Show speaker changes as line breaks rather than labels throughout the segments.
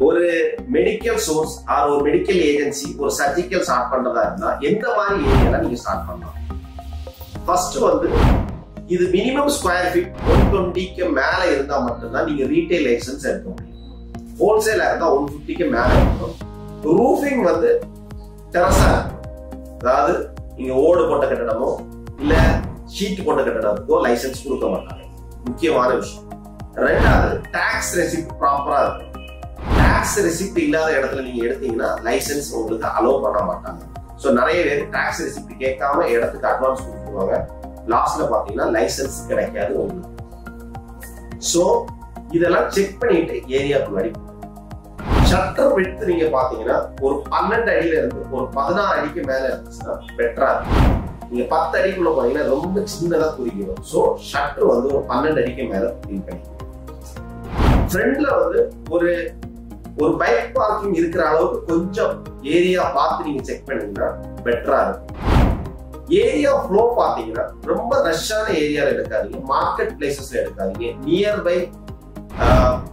ஒரு medical source R ஒரு medical agency ஒரு சர்ஜிக்கல் ஸ்டார்ட் பண்றதா இருந்தா எந்த மாதிரி ஏரியால நீங்க ஸ்டார்ட் பண்ணலாம்? ஃபர்ஸ்ட் வந்து இது மினிமம் ஸ்கொயர் ஃபீட் 120க்கு மேல இருந்தா மட்டும்தான் நீங்க ரீட்டைல் லைசன்ஸ் எடுக்க முடியும். ஹோல்சேலா இருந்தா 150க்கு மேல இருக்கணும். ரூஃபிங் வந்து டெரஸா இருக்கணும். அதாவது நீங்க ஓடு போட்ட கட்டடமோ இல்ல ஷீட் போட்ட கட்டடத்துக்கோ லைசன்ஸ் கொடுக்க மாட்டாங்க. முக்கியமான விஷயம். ரெண்டாவது டாக்ஸ் ரெசிப்ட் ப்ராப்பரா இருக்கும். டாக்ஸ் ரெசிப்ட் இல்லாத இடத்துல நீங்க எடுத்தீங்கன்னா லைசன்ஸ் உங்களுக்கு அலோவ் பண்ண மாட்டாங்க. சோ நிறைய பேர் டாக்ஸ் ரெசிப்ட் கேட்காம இடத்துக்கு அட்வான்ஸ் கொடுத்துருவாங்க. லாஸ்ட்ல பாத்தீங்கன்னா லைசன்ஸ் கிடைக்காது உங்களுக்கு. சோ இதெல்லாம் செக் பண்ணிட்டு ஏரியாக்குள்ளாடி ஷட்டர் விட்த் நீங்க பாத்தீங்கன்னா ஒரு 12 அடியில இருந்து ஒரு 16 அடிக்கு மேல இருந்துச்சுன்னா பெட்டரா இருக்கும். நீங்க 10 அடிக்குள்ள போனீங்கன்னா ரொம்ப சின்னதா குறிக்கணும். சோ ஷட்டர் வந்து ஒரு 12 அடிக்கு மேல கிளீன் பண்ணிக்கணும். ஃப்ரண்ட்ல வந்து ஒரு பைக் பார்க்கிங் இருக்கிற அளவுக்கு கொஞ்சம் ஏரியா பார்த்து நீங்க செக் பண்ணீங்கன்னா பெட்டரா இருக்கும். ஏரியா ஃப்ளோ பாத்தீங்கன்னா ரொம்ப ரஷ்ஷான ஏரியால எடுக்காதீங்க. மார்க்கெட் பிளேசஸ்ல எடுக்காதீங்க. Nearby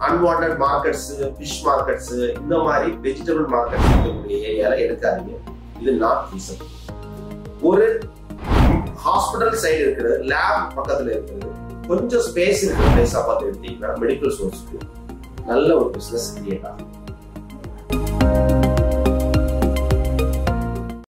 unwanted markets, fish markets, இந்த மாதிரி வெஜிடபிள் மார்க்கெட்ஸ் இருக்கக்கூடிய ஏரியால எடுக்காதீங்க. இது நாட் ஃபீஸபிள். ஒரு ஹாஸ்பிட்டல் சைடு இருக்கிறது, லேப் பக்கத்துல இருக்கிறது, கொஞ்சம் ஸ்பேஸ் இருக்கிற பிளேஸா பார்த்து எடுத்தீங்கன்னா மெடிக்கல் சோர்ஸ்க்கு நல்ல ஒரு பிசினஸ் கிரியேட் ஆகும்.